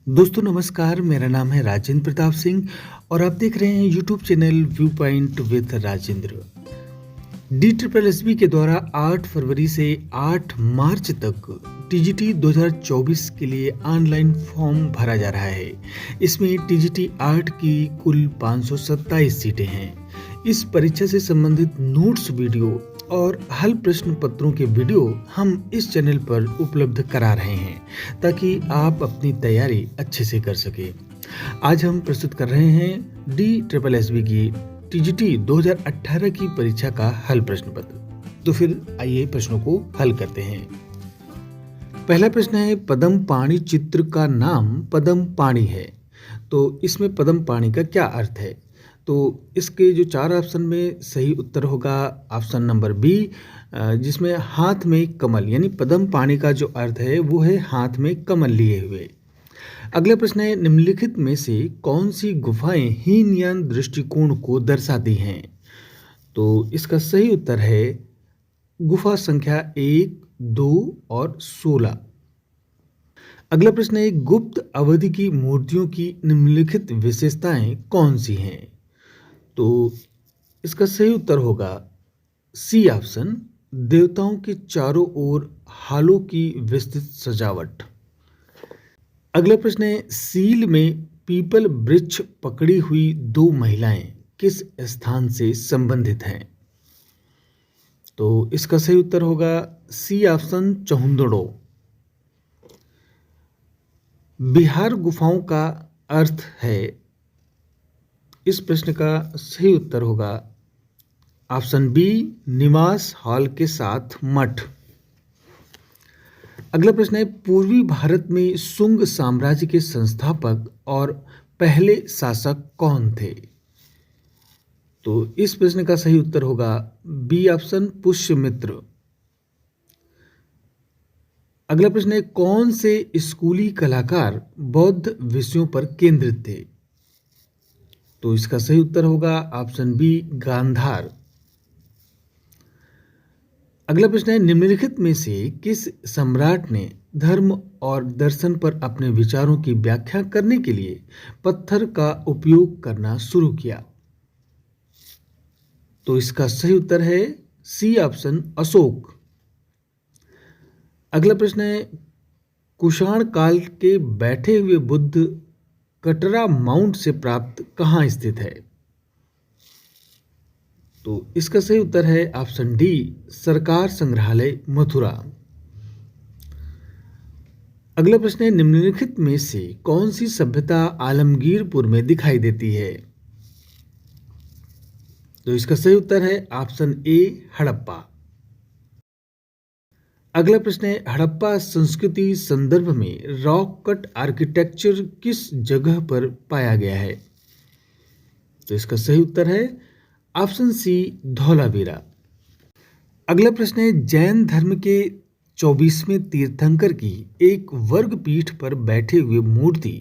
दोस्तों नमस्कार, मेरा नाम है राजेंद्र प्रताप सिंह और आप देख रहे हैं YouTube channel viewpoint with Rajendra. D triple S B के द्वारा 8 फरवरी से 8 मार्च तक टीजीटी 2024 के लिए ऑनलाइन फॉर्म भरा जा रहा है। इसमें टीजीटी 8 की कुल 527 सीटें हैं। इस परीक्षा से संबंधित नोट्स वीडियो और हल प्रश्न पत्रों के वीडियो हम इस चैनल पर उपलब्ध करा रहे हैं ताकि आप अपनी तैयारी अच्छे से कर सके। आज हम प्रस्तुत कर रहे हैं डी ट्रिपल एस बी की टीजीटी 2018 की परीक्षा का हल प्रश्न पत्र। तो फिर आइए प्रश्नों को हल करते हैं। पहला प्रश्न है, पदम पाणी चित्र का नाम पदम पाणी है, तो इसमें पदम पाणी का क्या अर्थ है? तो इसके जो 4 ऑप्शन में सही उत्तर होगा ऑप्शन नंबर बी, जिसमें हाथ में कमल, यानी पदम पाणी का जो अर्थ है वो है हाथ में कमल लिए हुए। अगला प्रश्न है, निम्नलिखित में से कौन सी गुफाएं हीनयान दृष्टिकोण को दर्शाती हैं? तो इसका सही उत्तर है गुफा संख्या 1, 2 और 16। अगला प्रश्न है, गुप्त अवधि की मूर्तियों की निम्नलिखित विशेषताएं कौन सी हैं? तो इसका सही उत्तर होगा सी ऑप्शन, देवताओं के चारों ओर हालों की विस्तृत सजावट। अगला प्रश्न है, सील में पीपल वृक्ष पकड़ी हुई 2 महिलाएं किस स्थान से संबंधित हैं? तो इसका सही उत्तर होगा सी ऑप्शन, चहुंदड़ो। बिहार गुफाओं का अर्थ है, इस प्रश्न का सही उत्तर होगा ऑप्शन बी, निवास हॉल के साथ मठ। अगला प्रश्न है, पूर्वी भारत में शुंग साम्राज्य के संस्थापक और पहले शासक कौन थे? तो इस प्रश्न का सही उत्तर होगा बी ऑप्शन, पुष्यमित्र। अगला प्रश्न है, कौन से स्कूली कलाकार बौद्ध विषयों पर केंद्रित थे? तो इसका सही उत्तर होगा ऑप्शन बी, गांधार। अगला प्रश्न है, निम्नलिखित में से किस सम्राट ने धर्म और दर्शन पर अपने विचारों की व्याख्या करने के लिए पत्थर का उपयोग करना शुरू किया? तो इसका सही उत्तर है सी ऑप्शन, अशोक। अगला प्रश्न है, कुषाण काल के बैठे हुए बुद्ध कटरा माउंट से प्राप्त कहाँ स्थित है? तो इसका सही उत्तर है ऑप्शन डी, सरकार संग्रहालय, मथुरा। अगला प्रश्न है, निम्नलिखित में से कौन सी सभ्यता आलमगीरपुर में दिखाई देती है? तो इसका सही उत्तर है ऑप्शन ए, हड़प्पा। अगला प्रश्न है, हड़प्पा संस्कृति संदर्भ में रॉक कट आर्किटेक्चर किस जगह पर पाया गया है? तो इसका सही उत्तर है ऑप्शन सी, धौलावीरा। अगला प्रश्न है, जैन धर्म के 24वें तीर्थंकर की एक वर्ग पीठ पर बैठे हुए मूर्ति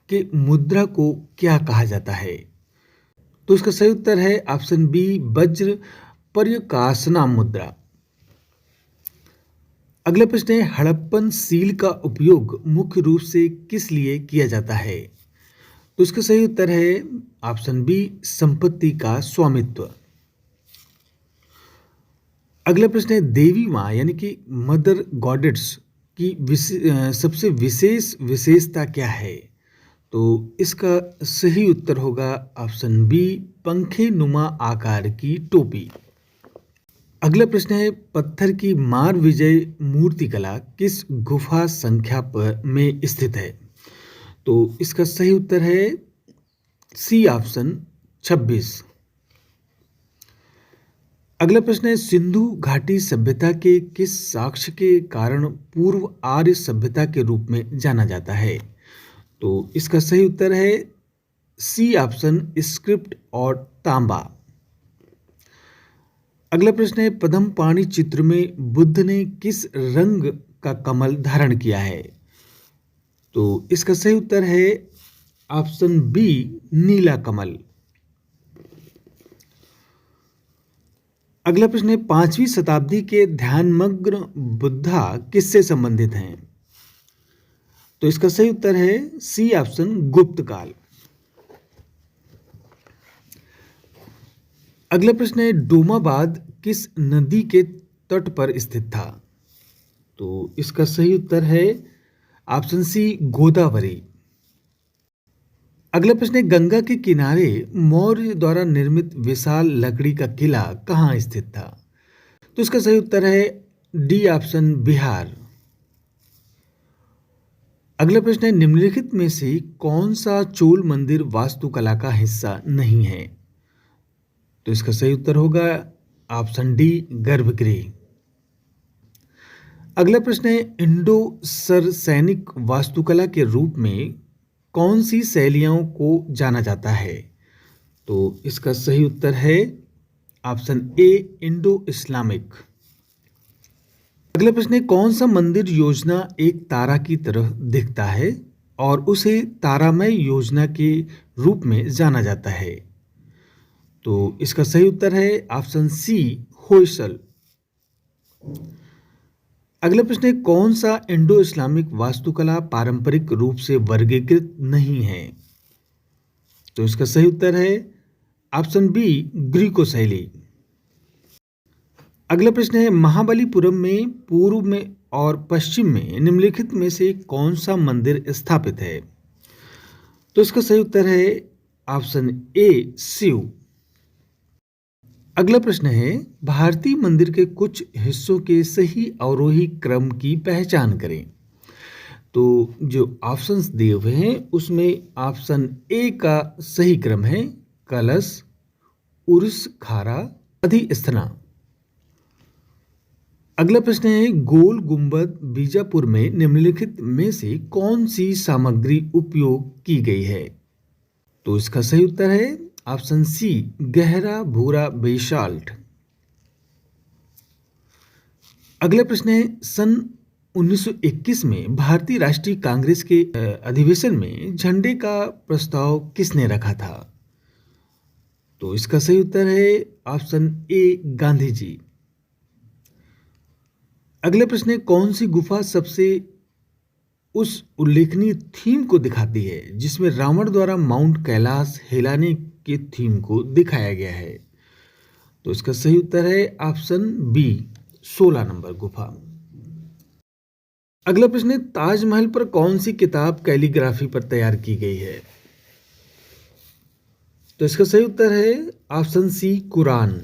के मुद्रा को क्या कहा जाता है? तो इसका सही उत्तर है ऑप्शन बी, वज्र पर्यकासना मुद्रा। अगला प्रश्न है, हड़प्पन सील का उपयोग मुख्य रूप से किस लिए किया जाता है? तो इसका सही उत्तर है ऑप्शन बी, संपत्ति का स्वामित्व। अगला प्रश्न है, देवी माँ यानी कि मदर गॉडेट्स की सबसे विशेष विशेषता क्या है? तो इसका सही उत्तर होगा ऑप्शन बी, पंखे नुमा आकार की टोपी। अगला प्रश्न है, पत्थर की मार विजय मूर्तिकला किस गुफा संख्या पर में स्थित है? तो इसका सही उत्तर है सी ऑप्शन, 26। अगला प्रश्न है, सिंधु घाटी सभ्यता के किस साक्ष्य के कारण पूर्व आर्य सभ्यता के रूप में जाना जाता है? तो इसका सही उत्तर है सी ऑप्शन, स्क्रिप्ट और तांबा। अगला प्रश्न है, पद्म पाणी चित्र में बुद्ध ने किस रंग का कमल धारण किया है? तो इसका सही उत्तर है ऑप्शन बी, नीला कमल। अगला प्रश्न है, 5वीं शताब्दी के ध्यानमग्न बुद्धा किससे संबंधित हैं? तो इसका सही उत्तर है सी ऑप्शन गुप्त काल। अगला प्रश्न है डोमाबाद किस नदी के तट पर स्थित था? तो इसका सही उत्तर है ऑप्शन सी गोदावरी। अगला प्रश्न है गंगा के किनारे मौर्य द्वारा निर्मित विशाल लकड़ी का किला कहाँ स्थित था? तो इसका सही उत्तर है डी ऑप्शन बिहार। अगला प्रश्न है निम्नलिखित में से कौन सा चोल मंदिर वास्तुकला का हिस्सा नहीं है? तो इसका सही उत्तर होगा ऑप्शन डी गर्भगृह। अगला प्रश्न है इंडो सरसैनिक वास्तुकला के रूप में कौन सी शैलियों को जाना जाता है? तो इसका सही उत्तर है ऑप्शन ए इंडो इस्लामिक। अगला प्रश्न है कौन सा मंदिर योजना एक तारा की तरह दिखता है और उसे तारामय योजना के रूप में जाना जाता है? तो इसका सही उत्तर है ऑप्शन सी होयसल। अगला प्रश्न है कौन सा इंडो इस्लामिक वास्तुकला पारंपरिक रूप से वर्गीकृत नहीं है? तो इसका सही उत्तर है ऑप्शन बी ग्रीको शैली। अगला प्रश्न है महाबलीपुरम में पूर्व में और पश्चिम में निम्नलिखित में से कौन सा मंदिर स्थापित है? तो इसका सही उत्तर है ऑप्शन ए शिव। अगला प्रश्न है भारतीय मंदिर के कुछ हिस्सों के सही अवरोही क्रम की पहचान करें। तो जो ऑप्शंस दिए हुए हैं उसमें ऑप्शन ए का सही क्रम है कलश, उर्स खारा, अधिस्तना। अगला प्रश्न है गोल गुंबद बीजापुर में निम्नलिखित में से कौन सी सामग्री उपयोग की गई है? तो इसका सही उत्तर है ऑप्शन सी गहरा भूरा बेसाल्ट। अगला प्रश्न है सन 1921 में भारतीय राष्ट्रीय कांग्रेस के अधिवेशन में झंडे का प्रस्ताव किसने रखा था? तो इसका सही उत्तर है ऑप्शन ए गांधी जी। अगला प्रश्न है कौन सी गुफा सबसे उस उल्लेखनीय थीम को दिखाती है जिसमें रावण द्वारा माउंट कैलाश हिलाने के थीम को दिखाया गया है? तो इसका सही उत्तर है ऑप्शन बी 16 नंबर गुफा। अगला प्रश्न है ताजमहल पर कौन सी किताब कैलीग्राफी पर तैयार की गई है? तो इसका सही उत्तर है ऑप्शन सी कुरान।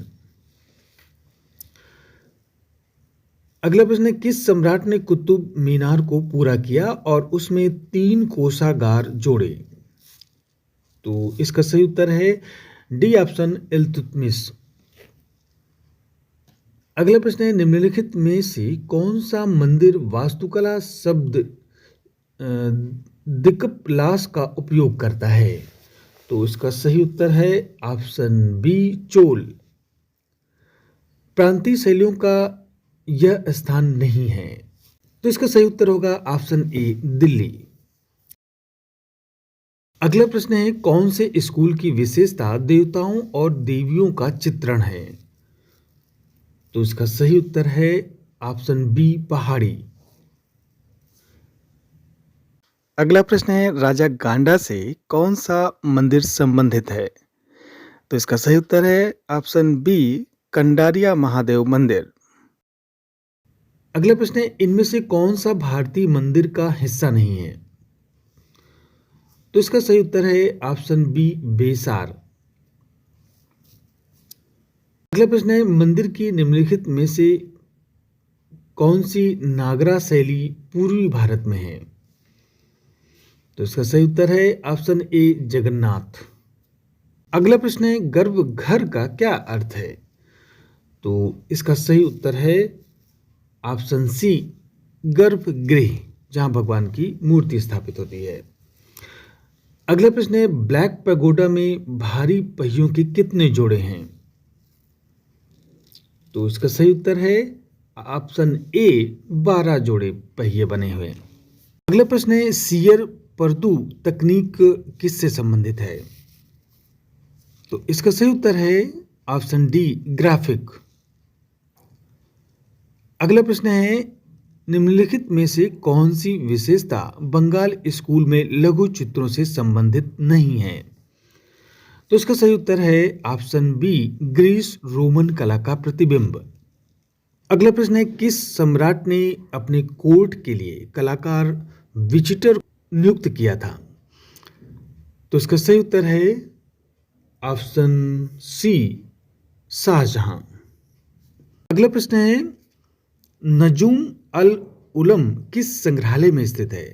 अगला प्रश्न है किस सम्राट ने कुतुब मीनार को पूरा किया और उसमें 3 कोषागार जोड़े? तो इसका सही उत्तर है डी ऑप्शन इल्तुतमिश। अगला प्रश्न है निम्नलिखित में से कौन सा मंदिर वास्तुकला शब्द दिक्पलास का उपयोग करता है? तो इसका सही उत्तर है ऑप्शन बी चोल। प्रांतीय शैलियों का यह स्थान नहीं है। तो इसका सही उत्तर होगा ऑप्शन ए दिल्ली। अगला प्रश्न है कौन से स्कूल की विशेषता देवताओं और देवियों का चित्रण है? तो इसका सही उत्तर है ऑप्शन बी पहाड़ी। अगला प्रश्न है राजा गांडा से कौन सा मंदिर संबंधित है? तो इसका सही उत्तर है ऑप्शन बी कंडारिया महादेव मंदिर। अगला प्रश्न है इनमें से कौन सा भारतीय मंदिर का हिस्सा नहीं है? तो इसका सही उत्तर है ऑप्शन बी बेसार। अगला प्रश्न है मंदिर की निम्नलिखित में से कौन सी नागरा शैली पूर्वी भारत में है? तो इसका सही उत्तर है ऑप्शन ए जगन्नाथ। अगला प्रश्न है गर्भघर का क्या अर्थ है? तो इसका सही उत्तर है ऑप्शन सी गर्भगृह जहां भगवान की मूर्ति स्थापित होती है। अगला प्रश्न है ब्लैक पैगोडा में भारी पहियों के कितने जोड़े हैं? तो इसका सही उत्तर है ऑप्शन ए 12 जोड़े पहिए बने हुए। अगला प्रश्न है सियर पर्दू तकनीक किससे संबंधित है? तो इसका सही उत्तर है ऑप्शन डी ग्राफिक। अगला प्रश्न है निम्नलिखित में से कौन सी विशेषता बंगाल स्कूल में लघु चित्रों से संबंधित नहीं है? तो इसका सही उत्तर है ऑप्शन बी, ग्रीस रोमन कला का प्रतिबिंब। अगला प्रश्न है, किस सम्राट ने अपने कोर्ट के लिए कलाकार विजिटर नियुक्त किया था? तो इसका सही उत्तर है ऑप्शन सी, शाहजहां। अगला प्रश्न है, नजूम अल उलम किस संग्रहालय में स्थित है?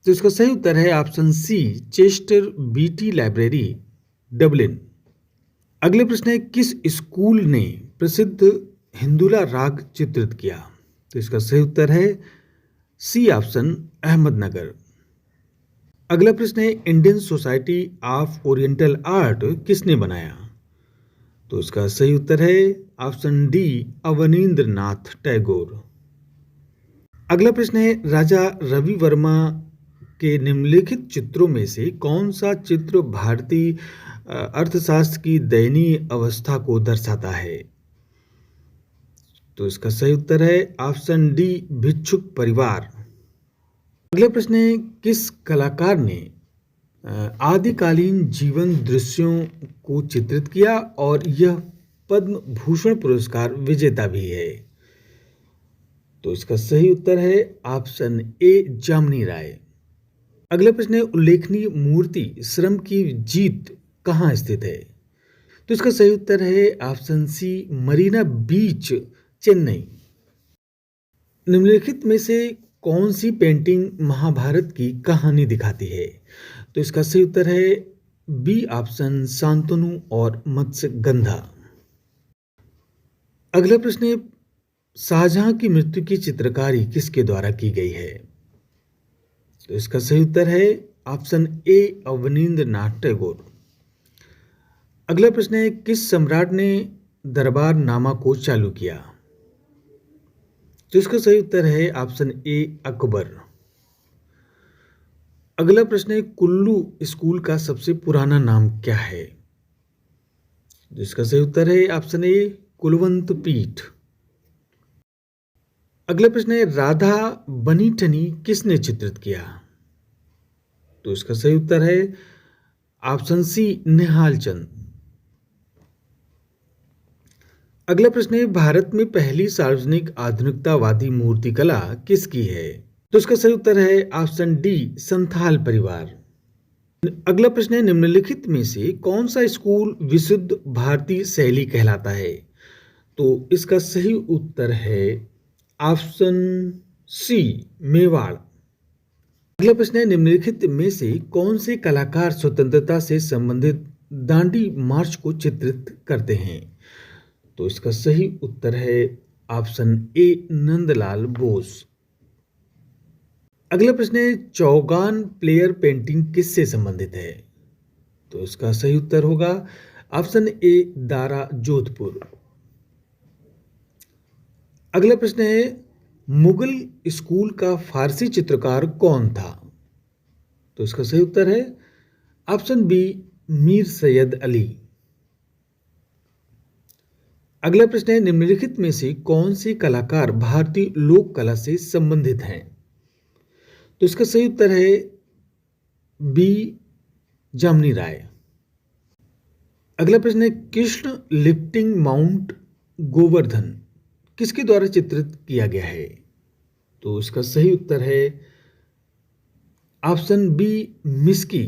तो इसका सही उत्तर है option C, Chester Beatty library, Dublin. अगले प्रश्न है, किस स्कूल ने प्रसिद्ध हिंदुला राग चित्रित किया? तो इसका सही उत्तर है सी ऑप्शन, अहमदनगर। अगला प्रश्न है, Indian society of oriental art किसने बनाया? तो इसका सही उत्तर है ऑप्शन डी, अवनींद्रनाथ टैगोर। अगला प्रश्न है, राजा रवि वर्मा के निम्नलिखित चित्रों में से कौन सा चित्र भारतीय अर्थशास्त्र की दयनीय अवस्था को दर्शाता है? तो इसका सही उत्तर है ऑप्शन डी, भिक्षुक परिवार। अगला प्रश्न है, किस कलाकार ने आदिकालीन जीवन दृश्यों को चित्रित किया और यह पद्म भूषण पुरस्कार विजेता भी है? तो इसका सही उत्तर है ऑप्शन ए, जामिनी राय। अगला प्रश्न है, उल्लेखनीय मूर्ति श्रम की जीत कहाँ स्थित है? तो इसका सही उत्तर है ऑप्शन सी, मरीना बीच, चेन्नई। निम्नलिखित में से कौन सी पेंटिंग महाभारत की कहानी दिखाती है? तो इसका सही उत्तर है बी ऑप्शन, शांतनु और मत्स्यगंधा। अगला प्रश्न है, शाहजहां की मृत्यु की चित्रकारी किसके द्वारा की गई है? तो इसका सही उत्तर है ऑप्शन ए, अवनींद्रनाथ टैगोर। अगला प्रश्न है, किस सम्राट ने दरबार नामा को चालू किया? तो इसका सही उत्तर है ऑप्शन ए, अकबर। अगला प्रश्न है, कुल्लू स्कूल का सबसे पुराना नाम क्या है? जिसका सही उत्तर है ऑप्शन ए, कुलवंत पीठ। अगला प्रश्न है, राधा बनीठनी किसने चित्रित किया? तो इसका सही उत्तर है ऑप्शन सी, निहाल चंद। अगला प्रश्न है, भारत में पहली सार्वजनिक आधुनिकतावादी मूर्तिकला किसकी है? तो इसका सही उत्तर है ऑप्शन डी, संथाल परिवार। अगला प्रश्न है, निम्नलिखित में से कौन सा स्कूल विशुद्ध भारतीय शैली कहलाता है? तो इसका सही उत्तर है ऑप्शन सी, मेवाड़। अगला प्रश्न है, निम्नलिखित में से कौन से कलाकार स्वतंत्रता से संबंधित दांडी मार्च को चित्रित करते हैं? तो इसका सही उत्तर है ऑप्शन ए, नंदलाल बोस। अगला प्रश्न है, चौगान प्लेयर पेंटिंग किससे संबंधित है? तो इसका सही उत्तर होगा ऑप्शन ए, दारा जोधपुर। अगला प्रश्न है, मुगल स्कूल का फारसी चित्रकार कौन था? तो इसका सही उत्तर है ऑप्शन बी, मीर सैयद अली। अगला प्रश्न है, निम्नलिखित में से कौन से कलाकार भारतीय लोक कला से संबंधित हैं? तो इसका सही उत्तर है बी, जामिनी राय। अगला प्रश्न है, कृष्ण लिफ्टिंग माउंट गोवर्धन किसके द्वारा चित्रित किया गया है? तो इसका सही उत्तर है ऑप्शन बी, मिस्की।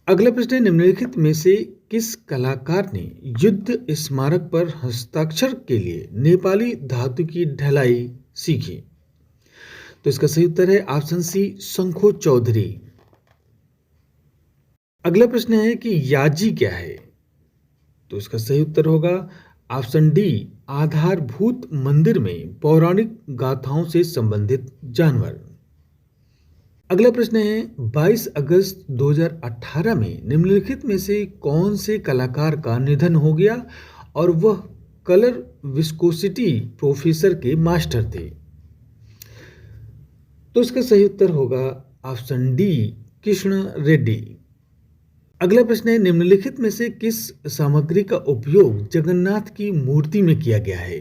अगला प्रश्न है, निम्नलिखित में से किस कलाकार ने युद्ध स्मारक पर हस्ताक्षर के लिए नेपाली धातु की ढलाई सीखी? तो इसका सही उत्तर है ऑप्शन सी, शंखो चौधरी। अगला प्रश्न है कि याजी क्या है? तो इसका सही उत्तर होगा ऑप्शन डी, आधारभूत मंदिर में पौराणिक गाथाओं से संबंधित जानवर। अगला प्रश्न है, 22 अगस्त 2018 में निम्नलिखित में से कौन से कलाकार का निधन हो गया और वह कलर विस्कोसिटी प्रोफेसर के मास्टर थे? तो इसका सही उत्तर होगा ऑप्शन डी, कृष्ण रेड्डी। अगला प्रश्न है, निम्नलिखित में से किस सामग्री का उपयोग जगन्नाथ की मूर्ति में किया गया है?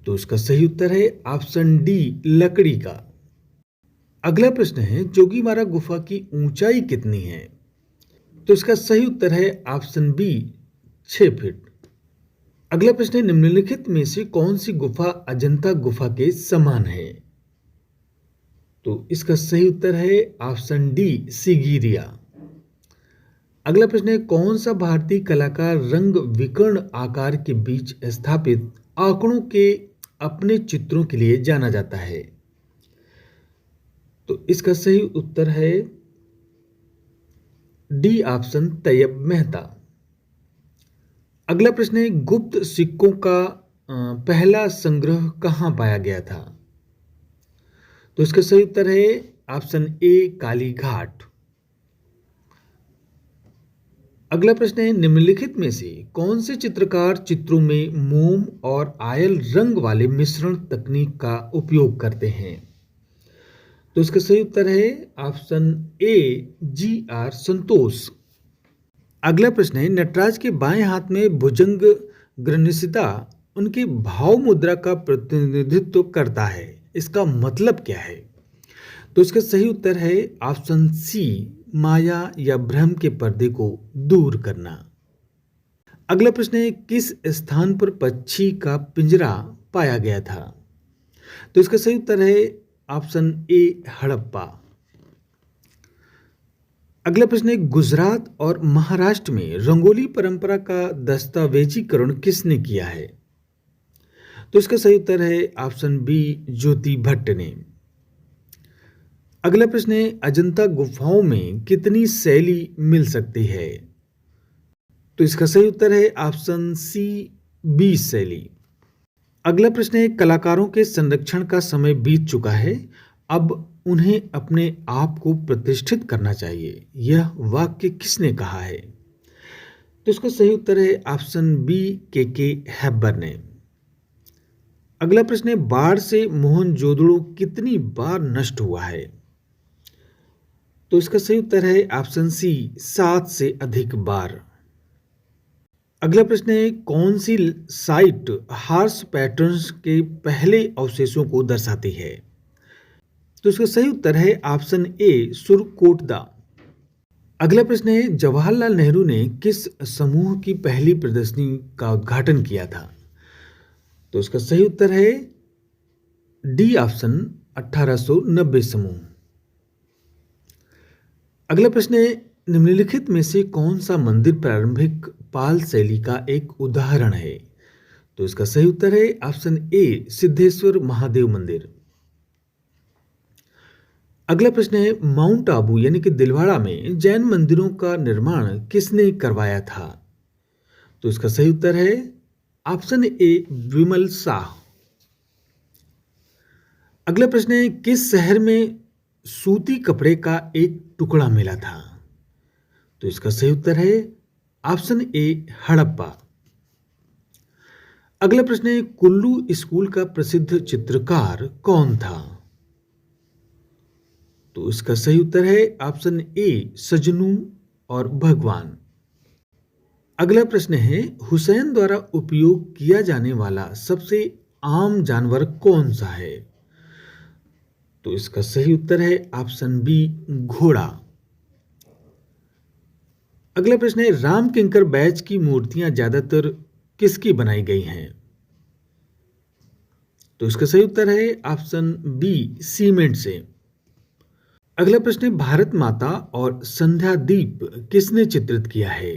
तो इसका सही उत्तर है ऑप्शन डी, लकड़ी का। अगला प्रश्न है, जोगीमारा गुफा की ऊंचाई कितनी है? तो इसका सही उत्तर है ऑप्शन बी, 6 फीट। अगला प्रश्न है, निम्नलिखित में से कौन सी गुफा अजंता गुफा के समान है? तो इसका सही उत्तर है ऑप्शन डी, सिगिरिया। अगला प्रश्न है, कौन सा भारतीय कलाकार रंग विकर्ण आकार के बीच स्थापित आंकड़ों के अपने चित्रों के लिए जाना जाता है? तो इसका सही उत्तर है डी ऑप्शन, तैयब मेहता। अगला प्रश्न है, गुप्त सिक्कों का पहला संग्रह कहाँ पाया गया था? तो इसका सही उत्तर है ऑप्शन ए, काली घाट। अगला प्रश्न है, निम्नलिखित में से कौन से चित्रकार चित्रों में मोम और आयल रंग वाले मिश्रण तकनीक का उपयोग करते हैं? तो इसका सही उत्तर है ऑप्शन ए, जी आर संतोष। अगला प्रश्न है, नटराज के बाएं हाथ में भुजंग ग्रनिसिता उनके भाव मुद्रा का प्रतिनिधित्व करता है, इसका मतलब क्या है? तो इसका सही उत्तर है ऑप्शन सी, माया या भ्रम के पर्दे को दूर करना। अगला प्रश्न है, किस स्थान पर पक्षी का पिंजरा पाया गया था? तो इसका सही उत्तर है ऑप्शन ए, हड़प्पा। अगला प्रश्न है, गुजरात और महाराष्ट्र में रंगोली परंपरा का दस्तावेजीकरण किसने किया है? तो इसका सही उत्तर है ऑप्शन बी, ज्योति भट्ट ने। अगला प्रश्न है, अजंता गुफाओं में कितनी शैली मिल सकती है? तो इसका सही उत्तर है ऑप्शन सी, 20 शैली। अगला प्रश्न है, कलाकारों के संरक्षण का समय बीत चुका है, अब उन्हें अपने आप को प्रतिष्ठित करना चाहिए, यह वाक्य किसने कहा है? तो इसका सही उत्तर है ऑप्शन बी, के हैबर ने। अगला प्रश्न है, बाढ़ से मोहनजोदड़ो कितनी बार नष्ट हुआ है? तो इसका सही उत्तर है ऑप्शन सी, 7 से अधिक बार। अगला प्रश्न है, कौन सी साइट हार्स पैटर्न्स के पहले अवशेषों को दर्शाती है? तो इसका सही उत्तर है ऑप्शन ए, सुरकोटदा। अगला प्रश्न है, जवाहरलाल नेहरू ने किस समूह की पहली प्रदर्शनी का उद्घाटन किया था? तो इसका सही उत्तर है डी ऑप्शन, 1890 समूह। अगला प्रश्न है, निम्नलिखित में से कौन सा मंदिर प्रारंभिक पाल शैली का एक उदाहरण है? तो इसका सही उत्तर है ऑप्शन ए, सिद्धेश्वर महादेव मंदिर। अगला प्रश्न है, माउंट आबू यानी कि दिलवाड़ा में जैन मंदिरों का निर्माण किसने करवाया था? तो इसका सही उत्तर है ऑप्शन ए, विमल शाह। अगला प्रश्न है, किस शहर में सूती कपड़े का एक टुकड़ा मिला था? तो इसका सही उत्तर है ऑप्शन ए, हड़प्पा। अगला प्रश्न है, कुल्लू स्कूल का प्रसिद्ध चित्रकार कौन था? तो इसका सही उत्तर है ऑप्शन ए, सजनू और भगवान। अगला प्रश्न है, हुसैन द्वारा उपयोग किया जाने वाला सबसे आम जानवर कौन सा है? तो इसका सही उत्तर है ऑप्शन बी, घोड़ा। अगला प्रश्न है, राम किंकर बैच की मूर्तियां ज्यादातर किसकी बनाई गई हैं? तो इसका सही उत्तर है ऑप्शन बी, सीमेंट से। अगला प्रश्न है, भारत माता और संध्या दीप किसने चित्रित किया है?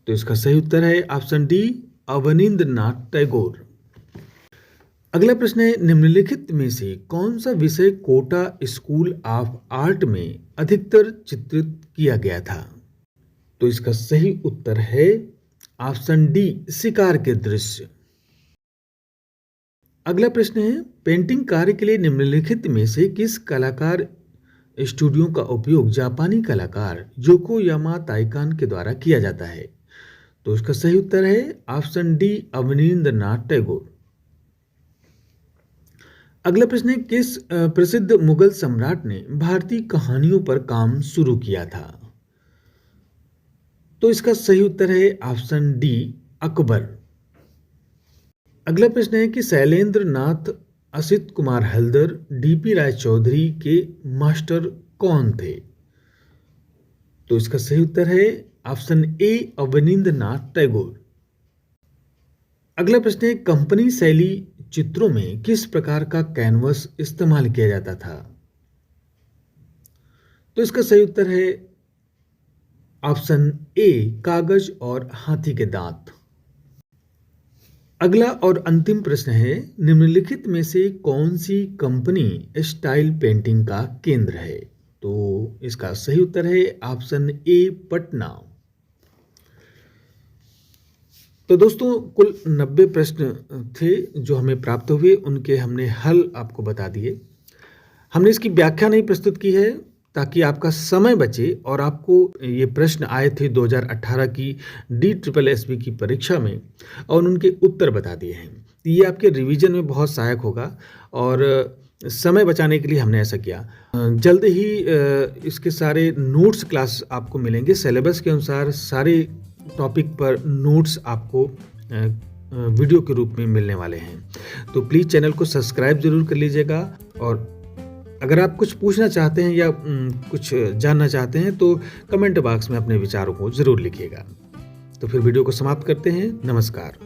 तो इसका सही उत्तर है ऑप्शन डी, अवनींद्रनाथ टैगोर। अगला प्रश्न है, निम्नलिखित में से कौन सा विषय कोटा स्कूल ऑफ आर्ट में अधिकतर चित्रित किया गया था? तो इसका सही उत्तर है ऑप्शन डी, शिकार के दृश्य। अगला प्रश्न है, पेंटिंग कार्य के लिए निम्नलिखित में से किस कलाकार स्टूडियो का उपयोग जापानी कलाकार योकोयामा ताइकान के द्वारा किया जाता है? तो इसका सही उत्तर है ऑप्शन डी, अवनींद्रनाथ टैगोर। अगला प्रश्न है, किस प्रसिद्ध मुगल सम्राट ने भारतीय कहानियों पर काम शुरू किया था? तो इसका सही उत्तर है ऑप्शन डी, अकबर। अगला प्रश्न है कि शैलेंद्र नाथ असित कुमार हल्दर डीपी राय चौधरी के मास्टर कौन थे? तो इसका सही उत्तर है ऑप्शन ए अवनींद्र नाथ टैगोर। अगला प्रश्न है कंपनी शैली चित्रों में किस प्रकार का कैनवस इस्तेमाल किया जाता था? तो इसका सही उत्तर है ऑप्शन ए कागज और हाथी के दांत। अगला और अंतिम प्रश्न है निम्नलिखित में से कौन सी कंपनी स्टाइल पेंटिंग का केंद्र है? तो इसका सही उत्तर है ऑप्शन ए पटना। तो दोस्तों कुल 90 प्रश्न थे जो हमें प्राप्त हुए, उनके हमने हल आपको बता दिए। हमने इसकी व्याख्या नहीं प्रस्तुत की है ताकि आपका समय बचे और आपको ये प्रश्न आए थे 2018 की DSSB की परीक्षा में और उनके उत्तर बता दिए हैं। ये आपके रिवीजन में बहुत सहायक होगा और समय बचाने के लिए हमने ऐसा किया। जल्द ही इसके सारे नोट्स क्लास आपको मिलेंगे। सिलेबस के अनुसार सारे टॉपिक पर नोट्स आपको वीडियो के रूप में मिलने वाले हैं। तो प्लीज़ चैनल को सब्सक्राइब जरूर कर लीजिएगा और अगर आप कुछ पूछना चाहते हैं या कुछ जानना चाहते हैं तो कमेंट बॉक्स में अपने विचारों को ज़रूर लिखिएगा। तो फिर वीडियो को समाप्त करते हैं। नमस्कार।